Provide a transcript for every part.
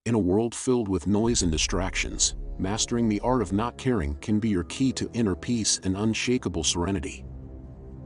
In a world filled with noise and distractions, mastering the art of not caring can be your key to inner peace and unshakable serenity.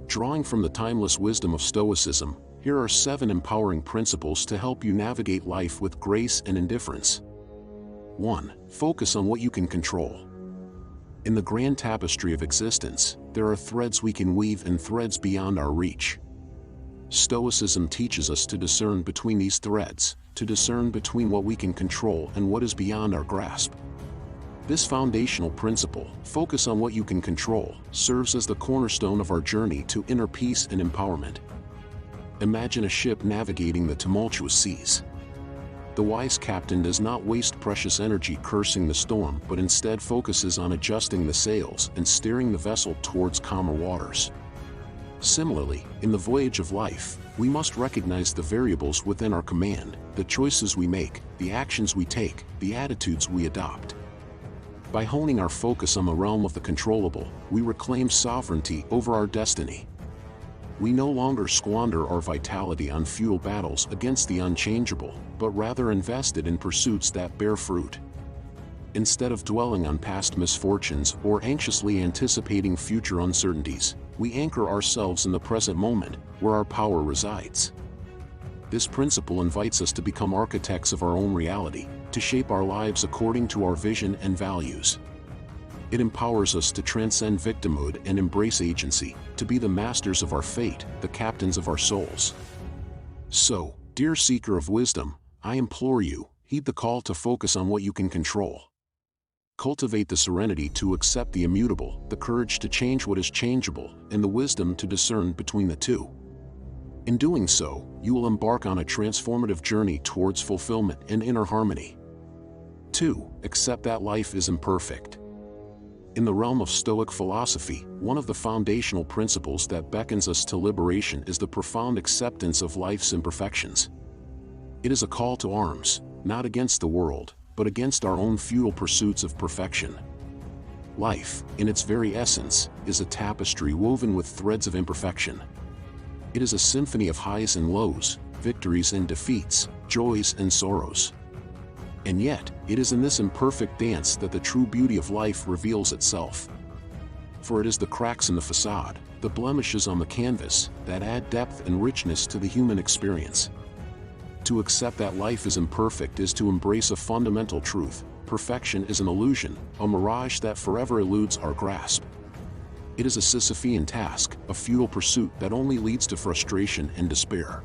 Drawing from the timeless wisdom of Stoicism, here are 7 empowering principles to help you navigate life with grace and indifference. 1. Focus on what you can control. In the grand tapestry of existence, there are threads we can weave and threads beyond our reach. Stoicism teaches us to discern between these threads, to discern between what we can control and what is beyond our grasp. This foundational principle, focus on what you can control, serves as the cornerstone of our journey to inner peace and empowerment. Imagine a ship navigating the tumultuous seas. The wise captain does not waste precious energy cursing the storm, but instead focuses on adjusting the sails and steering the vessel towards calmer waters. Similarly, in the voyage of life, we must recognize the variables within our command, the choices we make, the actions we take, the attitudes we adopt. By honing our focus on the realm of the controllable, we reclaim sovereignty over our destiny. We no longer squander our vitality on futile battles against the unchangeable, but rather invest it in pursuits that bear fruit. Instead of dwelling on past misfortunes or anxiously anticipating future uncertainties, we anchor ourselves in the present moment, where our power resides. This principle invites us to become architects of our own reality, to shape our lives according to our vision and values. It empowers us to transcend victimhood and embrace agency, to be the masters of our fate, the captains of our souls. So, dear seeker of wisdom, I implore you, heed the call to focus on what you can control. Cultivate the serenity to accept the immutable, the courage to change what is changeable, and the wisdom to discern between the two. In doing so, you will embark on a transformative journey towards fulfillment and inner harmony. 2. Accept that life is imperfect. In the realm of Stoic philosophy, one of the foundational principles that beckons us to liberation is the profound acceptance of life's imperfections. It is a call to arms, not against the world, but against our own futile pursuits of perfection. Life, in its very essence, is a tapestry woven with threads of imperfection. It is a symphony of highs and lows, victories and defeats, joys and sorrows. And yet, it is in this imperfect dance that the true beauty of life reveals itself. For it is the cracks in the facade, the blemishes on the canvas, that add depth and richness to the human experience. To accept that life is imperfect is to embrace a fundamental truth: perfection is an illusion, a mirage that forever eludes our grasp. It is a Sisyphean task, a futile pursuit that only leads to frustration and despair.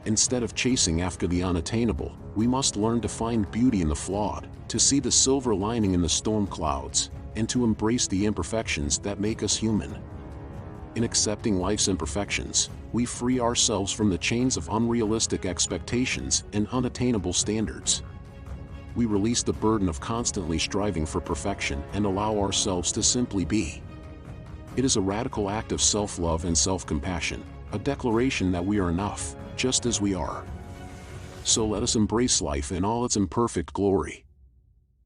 Instead of chasing after the unattainable, we must learn to find beauty in the flawed, to see the silver lining in the storm clouds, and to embrace the imperfections that make us human. In accepting life's imperfections, we free ourselves from the chains of unrealistic expectations and unattainable standards. We release the burden of constantly striving for perfection and allow ourselves to simply be. It is a radical act of self-love and self-compassion, a declaration that we are enough, just as we are. So let us embrace life in all its imperfect glory.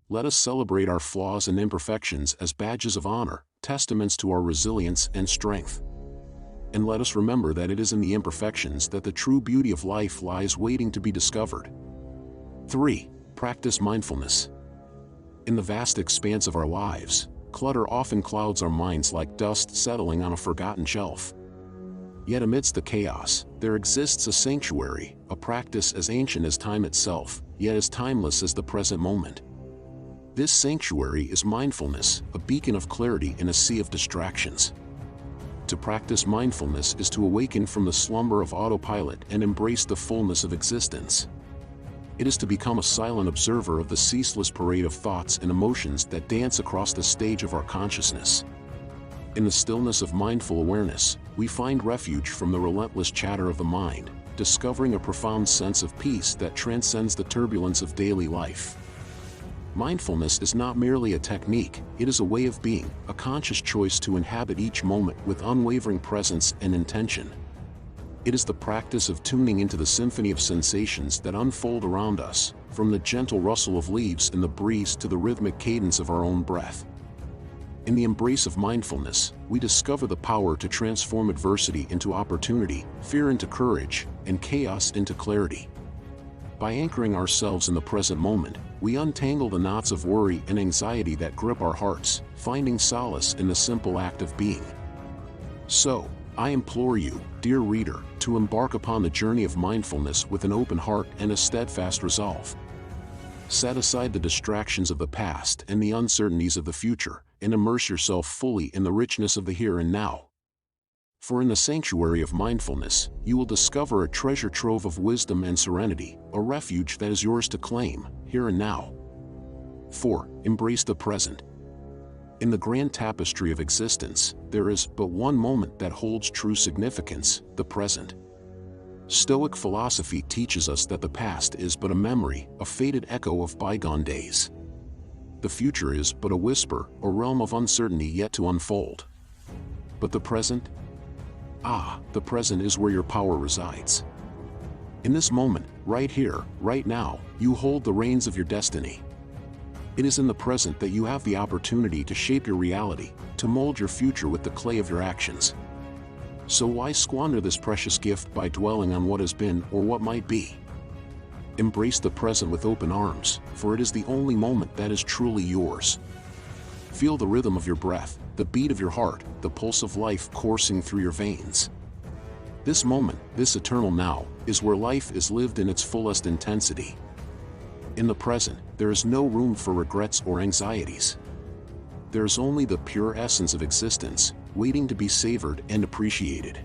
Let us celebrate our flaws and imperfections as badges of honor, testaments to our resilience and strength. And let us remember that it is in the imperfections that the true beauty of life lies waiting to be discovered. 3. Practice mindfulness. In the vast expanse of our lives, clutter often clouds our minds like dust settling on a forgotten shelf. Yet amidst the chaos, there exists a sanctuary, a practice as ancient as time itself, yet as timeless as the present moment. This sanctuary is mindfulness, a beacon of clarity in a sea of distractions. To practice mindfulness is to awaken from the slumber of autopilot and embrace the fullness of existence. It is to become a silent observer of the ceaseless parade of thoughts and emotions that dance across the stage of our consciousness. In the stillness of mindful awareness, we find refuge from the relentless chatter of the mind, discovering a profound sense of peace that transcends the turbulence of daily life. Mindfulness is not merely a technique, it is a way of being, a conscious choice to inhabit each moment with unwavering presence and intention. It is the practice of tuning into the symphony of sensations that unfold around us, from the gentle rustle of leaves in the breeze to the rhythmic cadence of our own breath. In the embrace of mindfulness, we discover the power to transform adversity into opportunity, fear into courage, and chaos into clarity. By anchoring ourselves in the present moment, we untangle the knots of worry and anxiety that grip our hearts, finding solace in the simple act of being. So, I implore you, dear reader, to embark upon the journey of mindfulness with an open heart and a steadfast resolve. Set aside the distractions of the past and the uncertainties of the future, and immerse yourself fully in the richness of the here and now. For in the sanctuary of mindfulness, you will discover a treasure trove of wisdom and serenity, a refuge that is yours to claim, here and now. 4. Embrace the present. In the grand tapestry of existence, there is but one moment that holds true significance: the present. Stoic philosophy teaches us that the past is but a memory, a faded echo of bygone days. The future is but a whisper, a realm of uncertainty yet to unfold. But the present? The present is where your power resides. In this moment, right here, right now, you hold the reins of your destiny. It is in the present that you have the opportunity to shape your reality, to mold your future with the clay of your actions. So why squander this precious gift by dwelling on what has been or what might be? Embrace the present with open arms, for it is the only moment that is truly yours. Feel the rhythm of your breath, the beat of your heart, the pulse of life coursing through your veins. This moment, this eternal now, is where life is lived in its fullest intensity. In the present, there is no room for regrets or anxieties. There is only the pure essence of existence, waiting to be savored and appreciated.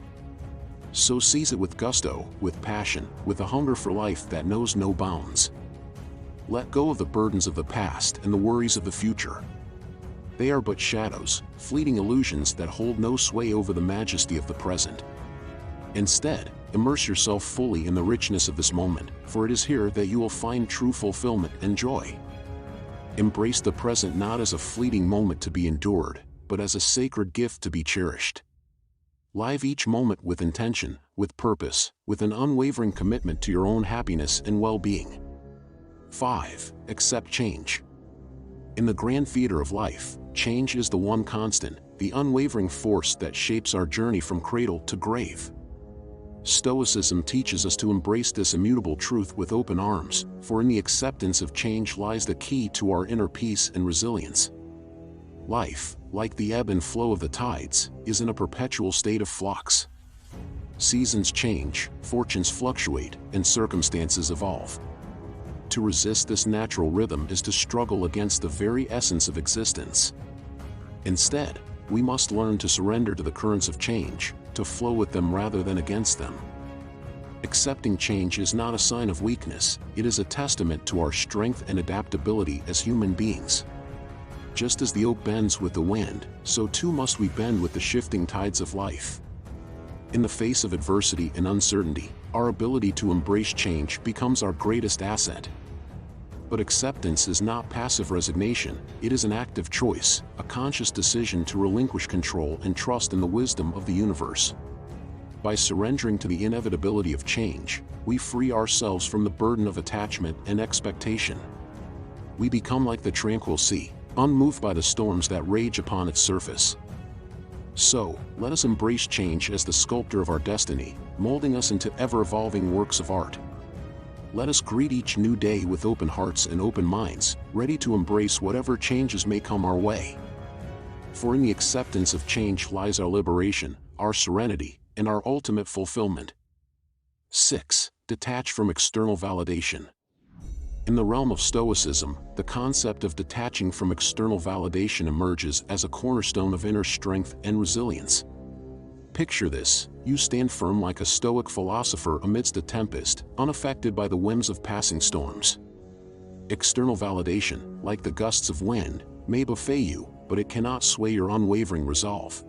So seize it with gusto, with passion, with a hunger for life that knows no bounds. Let go of the burdens of the past and the worries of the future. They are but shadows, fleeting illusions that hold no sway over the majesty of the present. Instead, immerse yourself fully in the richness of this moment, for it is here that you will find true fulfillment and joy. Embrace the present not as a fleeting moment to be endured, but as a sacred gift to be cherished. Live each moment with intention, with purpose, with an unwavering commitment to your own happiness and well-being. 5. Accept change. In the grand theater of life, change is the one constant, the unwavering force that shapes our journey from cradle to grave. Stoicism teaches us to embrace this immutable truth with open arms, for in the acceptance of change lies the key to our inner peace and resilience. Life, like the ebb and flow of the tides, is in a perpetual state of flux. Seasons change, fortunes fluctuate, and circumstances evolve. To resist this natural rhythm is to struggle against the very essence of existence. Instead, we must learn to surrender to the currents of change, to flow with them rather than against them. Accepting change is not a sign of weakness, it is a testament to our strength and adaptability as human beings. Just as the oak bends with the wind, so too must we bend with the shifting tides of life. In the face of adversity and uncertainty, our ability to embrace change becomes our greatest asset. But acceptance is not passive resignation, it is an active choice, a conscious decision to relinquish control and trust in the wisdom of the universe. By surrendering to the inevitability of change, we free ourselves from the burden of attachment and expectation. We become like the tranquil sea, unmoved by the storms that rage upon its surface. So, let us embrace change as the sculptor of our destiny, molding us into ever-evolving works of art. Let us greet each new day with open hearts and open minds, ready to embrace whatever changes may come our way. For in the acceptance of change lies our liberation, our serenity, and our ultimate fulfillment. 6. Detach from external validation. In the realm of Stoicism, the concept of detaching from external validation emerges as a cornerstone of inner strength and resilience. Picture this: you stand firm like a Stoic philosopher amidst a tempest, unaffected by the whims of passing storms. External validation, like the gusts of wind, may buffet you, but it cannot sway your unwavering resolve.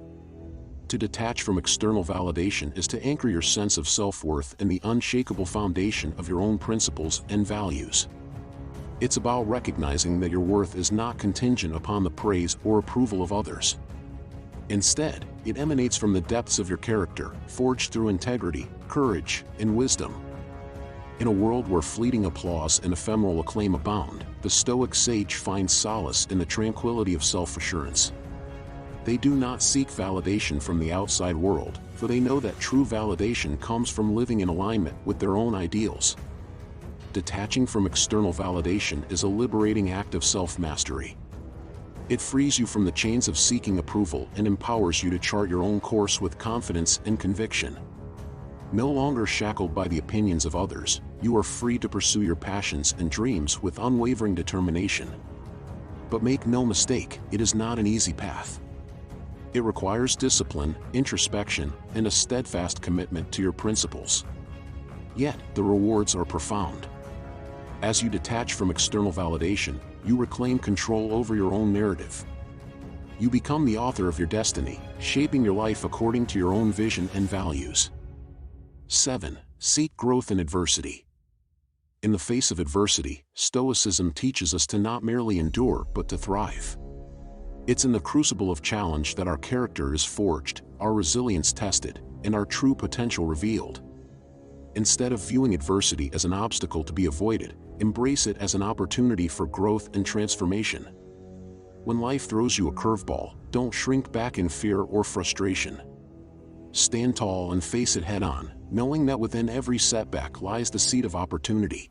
To detach from external validation is to anchor your sense of self-worth in the unshakable foundation of your own principles and values. It's about recognizing that your worth is not contingent upon the praise or approval of others. Instead, it emanates from the depths of your character, forged through integrity, courage, and wisdom. In a world where fleeting applause and ephemeral acclaim abound, the Stoic sage finds solace in the tranquility of self-assurance. They do not seek validation from the outside world, for they know that true validation comes from living in alignment with their own ideals. detaching from external validation is a liberating act of self-mastery. It frees you from the chains of seeking approval and empowers you to chart your own course with confidence and conviction. No longer shackled by the opinions of others, you are free to pursue your passions and dreams with unwavering determination. But make no mistake, it is not an easy path. It requires discipline, introspection, and a steadfast commitment to your principles. Yet, the rewards are profound. As you detach from external validation, you reclaim control over your own narrative. You become the author of your destiny, shaping your life according to your own vision and values. 7. Seek growth in adversity. In the face of adversity, Stoicism teaches us to not merely endure but to thrive. It's in the crucible of challenge that our character is forged, our resilience tested, and our true potential revealed. Instead of viewing adversity as an obstacle to be avoided, embrace it as an opportunity for growth and transformation. When life throws you a curveball, don't shrink back in fear or frustration. Stand tall and face it head-on, knowing that within every setback lies the seed of opportunity.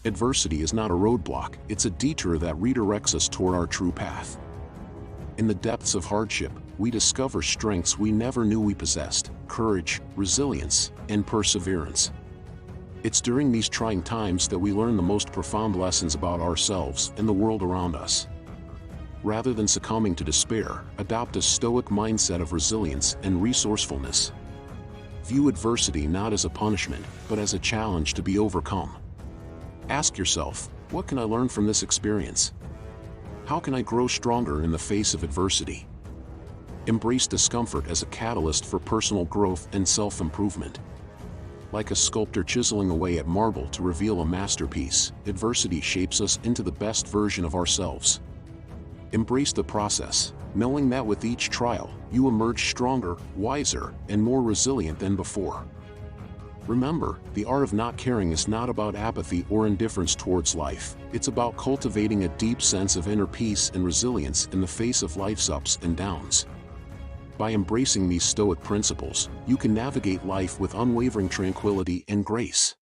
Adversity is not a roadblock, it's a detour that redirects us toward our true path. In the depths of hardship, we discover strengths we never knew we possessed: courage, resilience, and perseverance. It's during these trying times that we learn the most profound lessons about ourselves and the world around us. Rather than succumbing to despair, adopt a Stoic mindset of resilience and resourcefulness. View adversity not as a punishment, but as a challenge to be overcome. Ask yourself, what can I learn from this experience? How can I grow stronger in the face of adversity? Embrace discomfort as a catalyst for personal growth and self-improvement. Like a sculptor chiseling away at marble to reveal a masterpiece, adversity shapes us into the best version of ourselves. Embrace the process, knowing that with each trial, you emerge stronger, wiser, and more resilient than before. Remember, the art of not caring is not about apathy or indifference towards life. It's about cultivating a deep sense of inner peace and resilience in the face of life's ups and downs. By embracing these Stoic principles, you can navigate life with unwavering tranquility and grace.